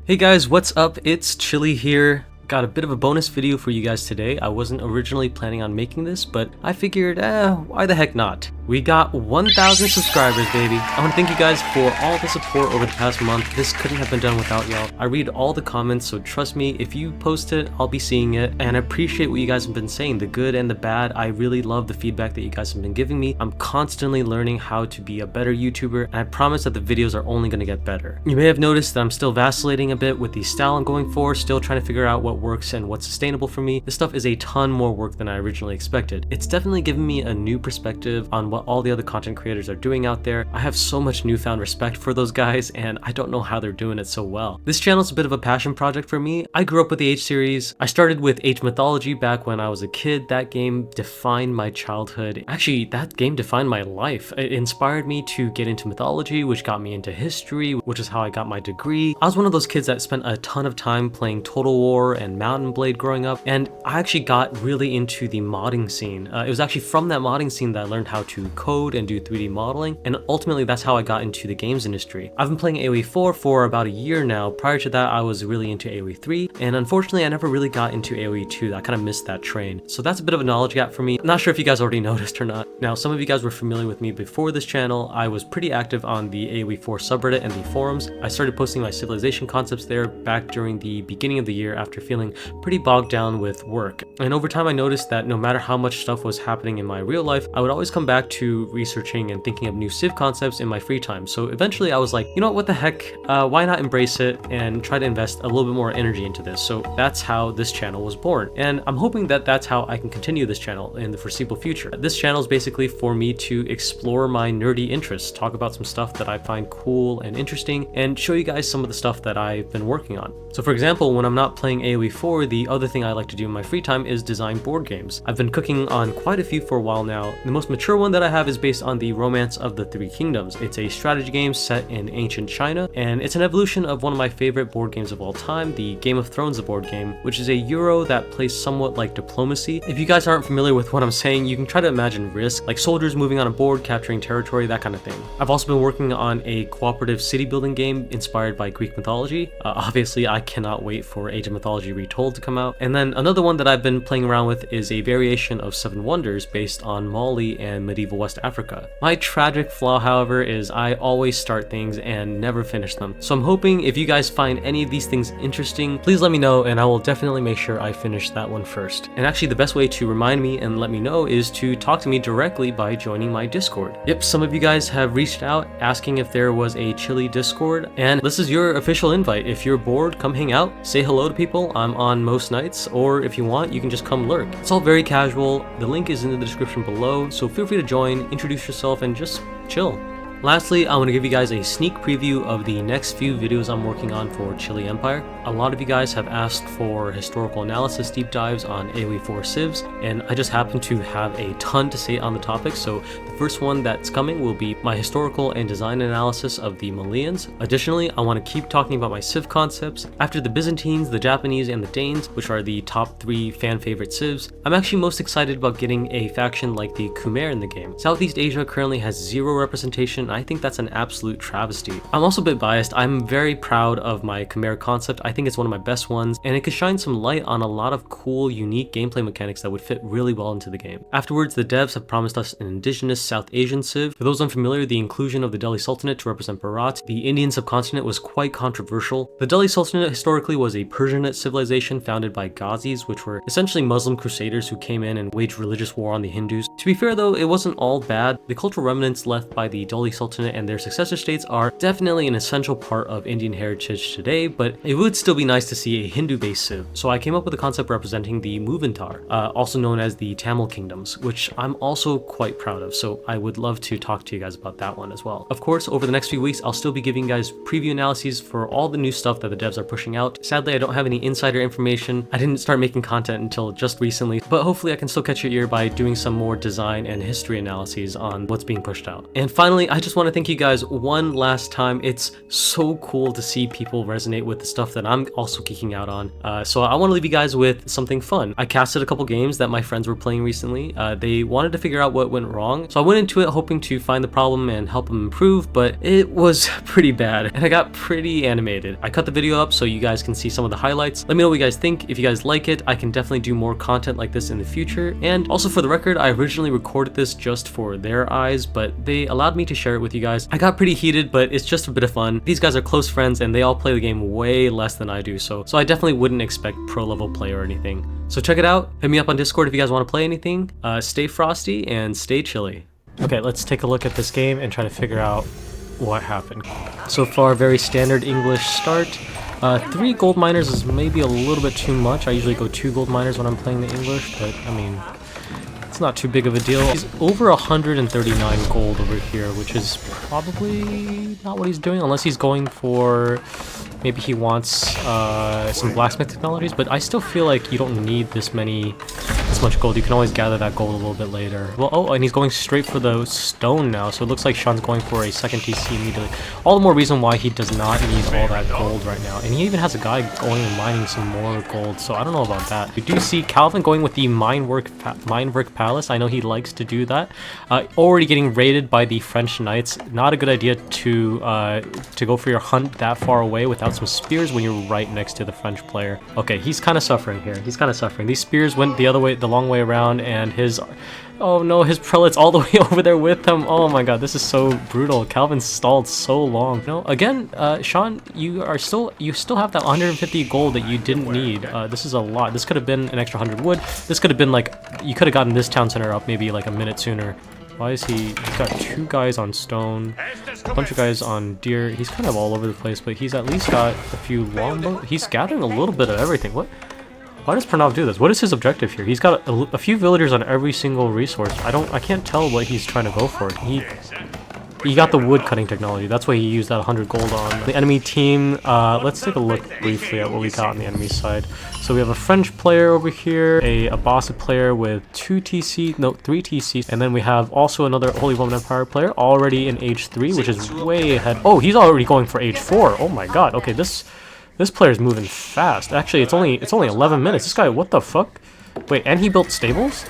Hey guys, what's up? It's Chili here. Got a bit of a bonus video for you guys today. I wasn't originally planning on making this, but I figured, why the heck not? We got 1,000 subscribers, baby. I want to thank you guys for all the support over the past month. This couldn't have been done without y'all. I read all the comments, so trust me, if you post it, I'll be seeing it. And I appreciate what you guys have been saying, the good and the bad. I really love the feedback that you guys have been giving me. I'm constantly learning how to be a better YouTuber, and I promise that the videos are only going to get better. You may have noticed that I'm still vacillating a bit with the style I'm going for, still trying to figure out what works and what's sustainable for me. This stuff is a ton more work than I originally expected. It's definitely given me a new perspective on what all the other content creators are doing out there. I have so much newfound respect for those guys, and I don't know how they're doing it so well. This channel is a bit of a passion project for me. I grew up with the H series. I started with Age Mythology back when I was a kid. That game defined my childhood. Actually, that game defined my life. It inspired me to get into mythology, which got me into history, which is how I got my degree. I was one of those kids that spent a ton of time playing Total War and Mountain Blade growing up, and I actually got really into the modding scene. It was actually from that modding scene that I learned how to code and do 3D modeling, and ultimately that's how I got into the games industry. I've been playing AOE4 for about a year now. Prior to that, I was really into AOE3, and unfortunately I never really got into AOE2. I kind of missed that train. So that's a bit of a knowledge gap for me. I'm not sure if you guys already noticed or not. Now, some of you guys were familiar with me before this channel. I was pretty active on the AOE4 subreddit and the forums. I started posting my civilization concepts there back during the beginning of the year after feeling pretty bogged down with work. And over time I noticed that no matter how much stuff was happening in my real life, I would always come back to researching and thinking of new civ concepts in my free time. So eventually I was like, you know what the heck, why not embrace it and try to invest a little bit more energy into this. So that's how this channel was born, and I'm hoping that that's how I can continue this channel in the foreseeable future. This channel is basically for me to explore my nerdy interests, talk about some stuff that I find cool and interesting, and show you guys some of the stuff that I've been working on. So for example, when I'm not playing AOE4, the other thing I like to do in my free time is design board games. I've been cooking on quite a few for a while now. The most mature one that I have is based on the Romance of the Three Kingdoms. It's a strategy game set in ancient China, and it's an evolution of one of my favorite board games of all time, the Game of Thrones board game, which is a Euro that plays somewhat like diplomacy. If you guys aren't familiar with what I'm saying, you can try to imagine Risk, like soldiers moving on a board, capturing territory, that kind of thing. I've also been working on a cooperative city building game inspired by Greek mythology. Obviously, I cannot wait for Age of Mythology Retold to come out. And then another one that I've been playing around with is a variation of Seven Wonders based on Mali and medieval West Africa. My tragic flaw, however, is I always start things and never finish them. So I'm hoping if you guys find any of these things interesting, please let me know, and I will definitely make sure I finish that one first. And actually, the best way to remind me and let me know is to talk to me directly by joining my Discord. Yep, some of you guys have reached out asking if there was a Chili Discord, and this is your official invite. If you're bored, come hang out, say hello to people. I'm on most nights, or if you want, you can just come lurk. It's all very casual. The link is in the description below, so feel free to join, introduce yourself, and just chill. Lastly, I want to give you guys a sneak preview of the next few videos I'm working on for Chili Empire. A lot of you guys have asked for historical analysis deep dives on AOE4 civs, and I just happen to have a ton to say on the topic, so the first one that's coming will be my historical and design analysis of the Malians. Additionally, I want to keep talking about my civ concepts. After the Byzantines, the Japanese, and the Danes, which are the top 3 fan favorite civs, I'm actually most excited about getting a faction like the Khmer in the game. Southeast Asia currently has 0 representation. I think that's an absolute travesty. I'm also a bit biased. I'm very proud of my Khmer concept. I think it's one of my best ones, and it could shine some light on a lot of cool, unique gameplay mechanics that would fit really well into the game. Afterwards, the devs have promised us an indigenous South Asian civ. For those unfamiliar, the inclusion of the Delhi Sultanate to represent Bharat, the Indian subcontinent, was quite controversial. The Delhi Sultanate historically was a Persianate civilization founded by Ghazis, which were essentially Muslim crusaders who came in and waged religious war on the Hindus. To be fair though, it wasn't all bad. The cultural remnants left by the Delhi Sultanate and their successor states are definitely an essential part of Indian heritage today, but it would still be nice to see a Hindu-based civ. So I came up with a concept representing the Muvantar, also known as the Tamil Kingdoms, which I'm also quite proud of, so I would love to talk to you guys about that one as well. Of course, over the next few weeks, I'll still be giving you guys preview analyses for all the new stuff that the devs are pushing out. Sadly, I don't have any insider information. I didn't start making content until just recently, but hopefully I can still catch your ear by doing some more design and history analyses on what's being pushed out. And finally, I just just want to thank you guys one last time. It's so cool to see people resonate with the stuff that I'm also geeking out on. So I want to leave you guys with something fun. I casted a couple games that my friends were playing recently. They wanted to figure out what went wrong, so I went into it hoping to find the problem and help them improve, but it was pretty bad and I got pretty animated. I cut the video up so you guys can see some of the highlights. Let me know what you guys think. If you guys like it, I can definitely do more content like this in the future. And also, for the record, I originally recorded this just for their eyes, but they allowed me to share it with you guys. I got pretty heated, but it's just a bit of fun. These guys are close friends and they all play the game way less than I do, so I definitely wouldn't expect pro level play or anything. So check it out. Hit me up on Discord if you guys want to play anything. Stay frosty and stay chilly. Okay, let's take a look at this game and try to figure out what happened. So far, very standard English start. 3 gold miners is maybe a little bit too much. I usually go 2 gold miners when I'm playing the English, but I mean, it's not too big of a deal. He's over 139 gold over here, which is probably not what he's doing, unless he's going for, maybe he wants some blacksmith technologies, but I still feel like you don't need this much gold. You can always gather that gold a little bit later. Well, oh, and he's going straight for the stone now, so it looks like Sean's going for a second TC immediately. All the more reason why he does not need all that gold right now. And he even has a guy going and mining some more gold, so I don't know about that. We do see Calvin going with the Minework Palace. I know he likes to do that. Already getting raided by the French Knights. Not a good idea to go for your hunt that far away without some spears when you're right next to the French player. Okay, he's kind of suffering here. He's kind of suffering. These spears went the other way, the long way around, and his, oh no, his prelate's all the way over there with him. Oh my god, this is so brutal. Calvin stalled so long. No, again, Sean, you still have that 150 gold that you didn't need. This is a lot. This could have been an extra 100 wood. This could have been like, you could have gotten this town center up maybe like a minute sooner. Why is he's got 2 guys on stone, a bunch of guys on deer. He's kind of all over the place, but he's at least got a few longbow. He's gathering a little bit of everything. What? Why does Pranav do this? What is his objective here? He's got a few villagers on every single resource. I can't tell what he's trying to go for. He got the wood cutting technology. That's why he used that 100 gold on the enemy team. Let's take a look briefly at what we got on the enemy side. So we have a French player over here, a Abbasid player with 3 TCs, and then we have also another Holy Roman Empire player already in age 3, which is way ahead. Oh, he's already going for age 4. Oh my god. Okay, this player's moving fast. Actually, it's only 11 minutes. This guy, what the fuck? Wait, and he built stables?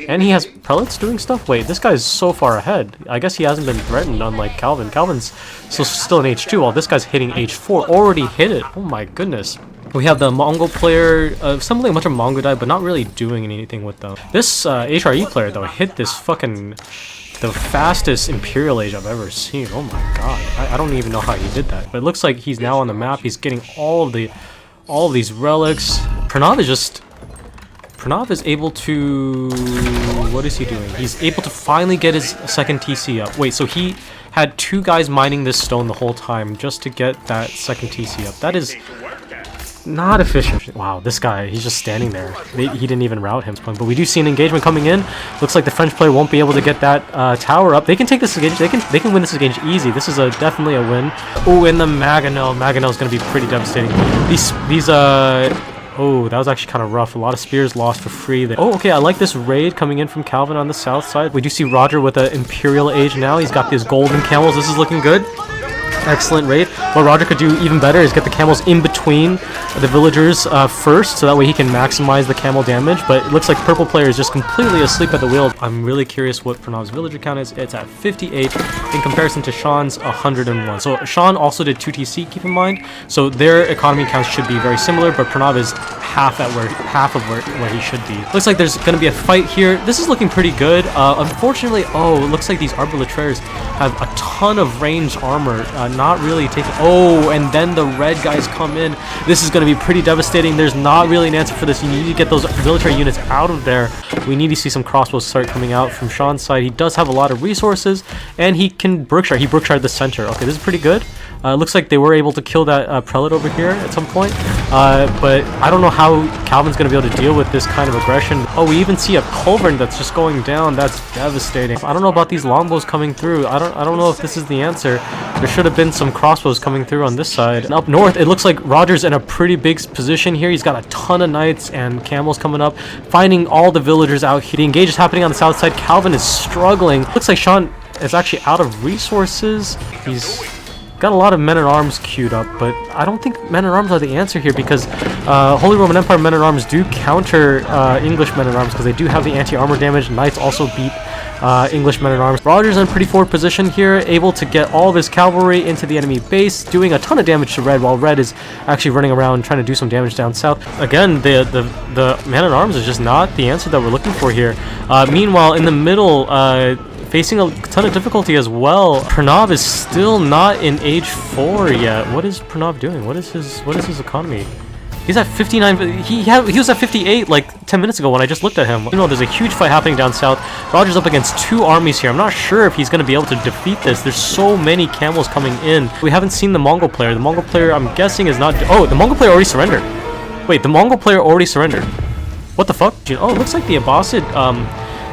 And he has prelates doing stuff? Wait, this guy's so far ahead. I guess he hasn't been threatened, unlike Calvin. Calvin's still in H2, while this guy's hitting H4. Already hit it. Oh my goodness. We have the Mongol player, assembling a bunch of Mongolai, but not really doing anything with them. This HRE player, though, hit this fucking the fastest Imperial Age I've ever seen. Oh my god. I don't even know how he did that. But it looks like he's now on the map. He's getting all of these relics. Pranav is able to... What is he doing? He's able to finally get his second TC up. Wait, so he had 2 guys mining this stone the whole time just to get that second TC up. That is not efficient. Wow, this guy, he's just standing there. He didn't even route him, but we do see an engagement coming in. Looks like the French player won't be able to get that tower up. They can take this engagement. They can win this engagement easy. This is definitely a win. Oh, and the Maginot. Maginot is going to be pretty devastating. Oh, that was actually kind of rough. A lot of spears lost for free there. Oh, okay, I like this raid coming in from Calvin on the south side. We do see Roger with an Imperial Age now. He's got these golden camels. This is looking good. Excellent raid. What Roger could do even better is get the camels in between the villagers first, so that way he can maximize the camel damage, but it looks like purple player is just completely asleep at the wheel. I'm really curious what Pranav's villager count is. It's at 58 in comparison to Sean's 101. So Sean also did 2 TC, keep in mind, so their economy counts should be very similar, but Pranav is half of where he should be. Looks like there's going to be a fight here. This is looking pretty good. Unfortunately, oh, it looks like these Arbitrateurs have a ton of ranged armor, not really taking... Oh, and then the red guys come in. This is going to be pretty devastating. There's not really an answer for this. You need to get those military units out of there. We need to see some crossbows start coming out from Sean's side. He does have a lot of resources, and he can Brookshire. He Brookshire the center. Okay, this is pretty good. Looks like they were able to kill that prelate over here at some point, but I don't know how Calvin's going to be able to deal with this kind of aggression. Oh, we even see a culverin that's just going down. That's devastating. I don't know about these longbows coming through. I don't know if this is the answer. There should have been some crossbows coming through on this side. And up north, it looks like Roger's in a pretty big position here. He's got a ton of knights and camels coming up, finding all the villagers out here. The engage is happening on the south side. Calvin is struggling. Looks like Sean is actually out of resources. He's got a lot of men-at-arms queued up, but I don't think men-at-arms are the answer here because Holy Roman Empire men-at-arms do counter English men-at-arms because they do have the anti-armor damage. Knights also beat English men-at-arms. Roger's in a pretty forward position here, able to get all of his cavalry into the enemy base, doing a ton of damage to Red, while Red is actually running around trying to do some damage down south. Again, the man-at-arms is just not the answer that we're looking for here. Meanwhile, in the middle, facing a ton of difficulty as well, Pranav is still not in age 4 yet. What is Pranav doing? What is his economy? He's at 59. He was at 58 like 10 minutes ago when I just looked at him. You know, there's a huge fight happening down south. Roger's up against 2 armies here. I'm not sure if he's going to be able to defeat this. There's so many camels coming in. We haven't seen the Mongol player. The Mongol player, I'm guessing, is not... Oh, the Mongol player already surrendered. Wait, the Mongol player already surrendered. What the fuck? Oh, it looks like the Abbasid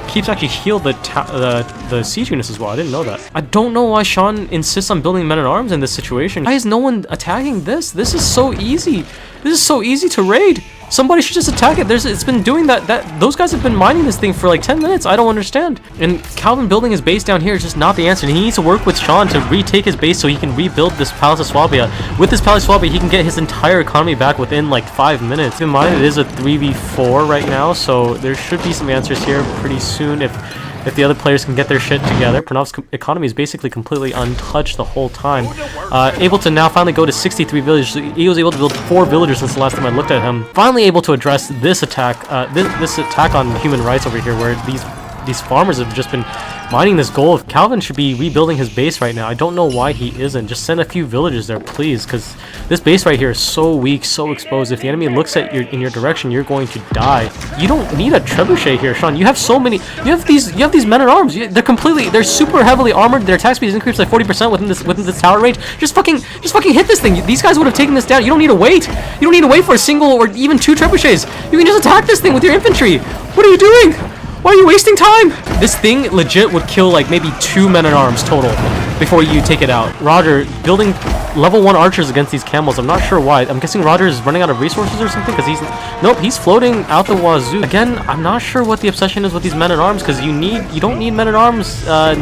keeps actually heal the siege units as well. I didn't know that. I don't know why Sean insists on building men-at-arms in this situation. Why is no one attacking this? This is so easy. This is so easy to raid. Somebody should just attack it. It's been doing that. Those guys have been mining this thing for like 10 minutes. I don't understand. And Calvin building his base down here is just not the answer. He needs to work with Sean to retake his base so he can rebuild this Palace of Swabia. With this Palace of Swabia, he can get his entire economy back within like 5 minutes. Keep in mind, it is a 3v4 right now, so there should be some answers here pretty soon if the other players can get their shit together. Pranav's economy is basically completely untouched the whole time. Able to now finally go to 63 villages. He was able to build 4 villagers since the last time I looked at him. Finally able to address this attack, this attack on human rights over here, where these farmers have just been mining this gold. Calvin should be rebuilding his base right now. I don't know why he isn't. Just send a few villagers there, please, because this base right here is so weak, so exposed. If the enemy looks at you in your direction, you're going to die. You don't need a trebuchet here, Sean. You have so many. You have these men-at-arms. They're super heavily armored. Their attack speed is increased by 40% within this tower range. Just fucking hit this thing. These guys would have taken this down. You don't need to wait. You don't need to wait for a single or even 2 trebuchets. You can just attack this thing with your infantry. What are you doing? Why are you wasting time? This thing legit would kill like maybe 2 men-at-arms total before you take it out. Roger building level 1 archers against these camels. I'm not sure why. I'm guessing Roger is running out of resources or something because he's floating out the wazoo. Again, I'm not sure what the obsession is with these men-at-arms because you don't need men-at-arms. Your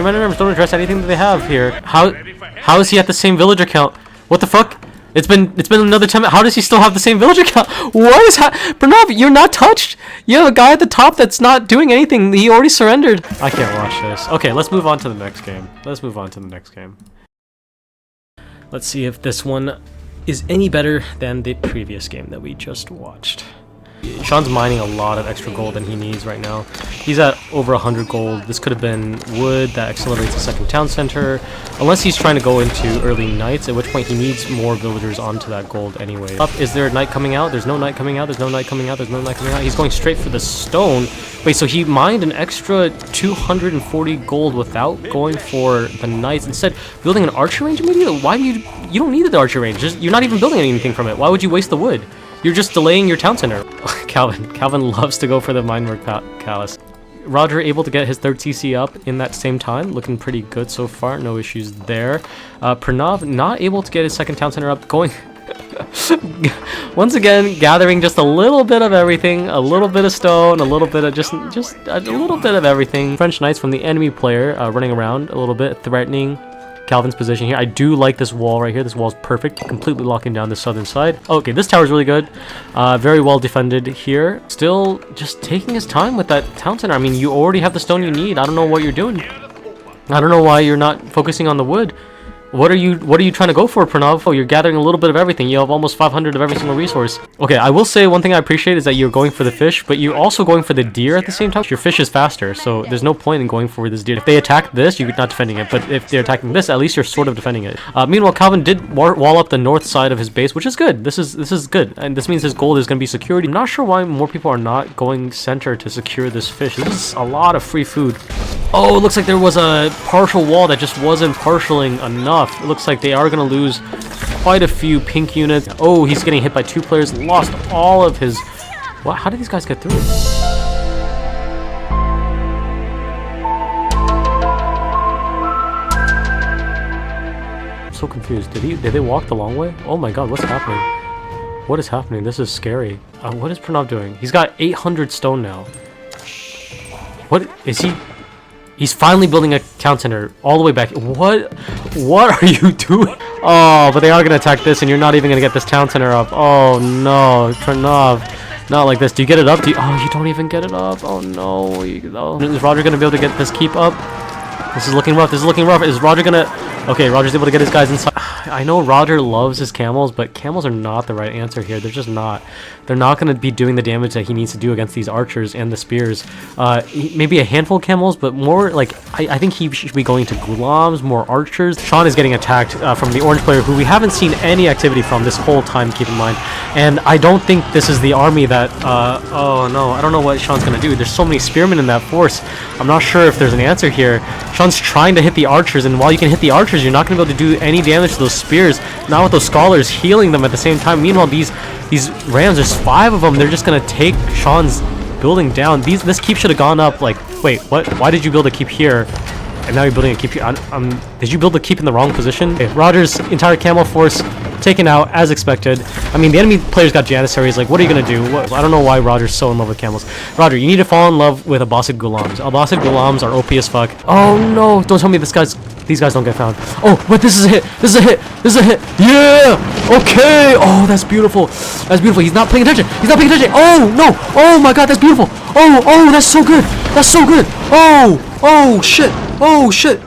men-at-arms don't address anything that they have here. How is he at the same villager count? What the fuck? It's been another 10 minutes. How does he still have the same villager count? What is Pranav, you're not touched. You have a guy at the top that's not doing anything. He already surrendered. I can't watch this. Okay, let's move on to the next game. Let's see if this one is any better than the previous game that we just watched. Sean's mining a lot of extra gold than he needs right now. He's at over 100 gold. This could have been wood that accelerates the second town center. Unless he's trying to go into early nights, at which point he needs more villagers onto that gold anyway. Up, is there a knight coming out? There's no knight coming out. There's no knight coming out. There's no knight coming out. He's going straight for the stone. Wait, so he mined an extra 240 gold without going for the knights. Instead, building an archer range immediately? Why do you don't need the archer range. You're not even building anything from it. Why would you waste the wood? You're just delaying your town center. Calvin loves to go for the minework palace. Roger able to get his 3rd TC up in that same time. Looking pretty good so far. No issues there. Pranav not able to get his 2nd town center up. Going... Once again, gathering just a little bit of everything. A little bit of stone. A little bit of just a little bit of everything. French knights from the enemy player running around a little bit. Threatening Calvin's position here. I do like this wall right here. This wall is perfect, completely locking down the southern side. Okay, this tower is really good. Very well defended here. Still just taking his time with that town center. I mean, you already have the stone you need. I don't know what you're doing. I don't know why you're not focusing on the wood. What are you trying to go for, Pranav? Oh, you're gathering a little bit of everything. You have almost 500 of every single resource. Okay, I will say one thing I appreciate is that you're going for the fish, but you're also going for the deer at the same time. Your fish is faster, so there's no point in going for this deer. If they attack this, you're not defending it, but if they're attacking this, at least you're sort of defending it. Meanwhile, Calvin did wall up the north side of his base, which is good. This is good, and this means his gold is going to be secured. I'm not sure why more people are not going center to secure this fish. This is a lot of free food. Oh, it looks like there was a partial wall that just wasn't partialing enough. It looks like they are going to lose quite a few pink units. Oh, he's getting hit by 2 players. Lost all of his... What? How did these guys get through? I'm so confused. Did they walk the long way? Oh my god, what's happening? What is happening? This is scary. What is Pranav doing? He's got 800 stone now. What is he... He's finally building a town center all the way back. What are you doing? Oh, but they are gonna attack this, and you're not even gonna get this town center up. Oh no, Pranav. Not like this. Do you get it up? Oh, you don't even get it up. Oh no. Is Roger gonna be able to get this keep up? This is looking rough. This is looking rough. Is Roger gonna... Okay, Roger's able to get his guys inside. I know Roger loves his camels, but camels are not the right answer here. They're just not. They're not going to be doing the damage that he needs to do against these archers and the spears. Maybe a handful of camels, but more like... I think he should be going to gulams, more archers. Sean is getting attacked from the orange player, who we haven't seen any activity from this whole time, keep in mind. And I don't think this is the army that... oh no, I don't know what Sean's going to do. There's so many spearmen in that force. I'm not sure if there's an answer here. Sean's trying to hit the archers, and while you can hit the archers, you're not going to be able to do any damage to those spears. Not with those scholars healing them at the same time. Meanwhile, these rams, there's 5 of them. They're just going to take Sean's building down. This keep should have gone up like... Wait, what? Why did you build a keep here? And now you're building a keep here. Did you build the keep in the wrong position? Okay, Roger's entire camel force taken out as expected. I mean, the enemy players got Janissaries. Like, what are you gonna do? I don't know why Roger's so in love with camels. Roger, you need to fall in love with Abbasid Gulams. Abbasid Gulams are OP as fuck. Oh no! Don't tell me these guys don't get found. Oh, but this is a hit. This is a hit. This is a hit. Yeah. Okay. Oh, that's beautiful. That's beautiful. He's not paying attention. He's not paying attention. Oh no. Oh my God, that's beautiful. Oh, that's so good. That's so good. Oh shit. Oh shit.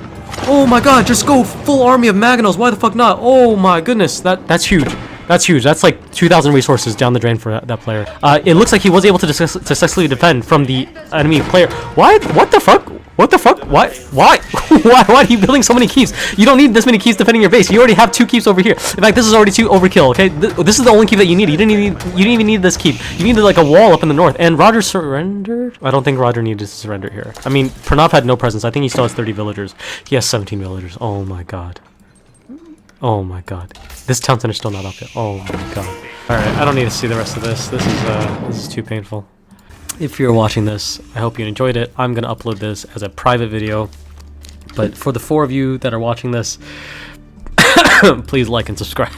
Oh my God, just go full army of Maganos. Why the fuck not? Oh my goodness, that's huge. That's huge. That's like 2,000 resources down the drain for that player. It looks like he was able to successfully defend from the enemy player. What the fuck? What the fuck? Why are you building so many keeps? You don't need this many keeps defending your base. You already have 2 keeps over here. In fact, this is already 2 overkill, okay? This is the only keep that you need. You didn't even need this keep. You needed like a wall up in the north. And Roger surrendered? I don't think Roger needed to surrender here. I mean, Pranav had no presence. I think he still has 30 villagers. He has 17 villagers. Oh my God. Oh my God. This town center's still not up yet. Oh my God. Alright, I don't need to see the rest of this. This is too painful. If you're watching this, I hope you enjoyed it. I'm gonna upload this as a private video. But for the 4 of you that are watching this, please like and subscribe.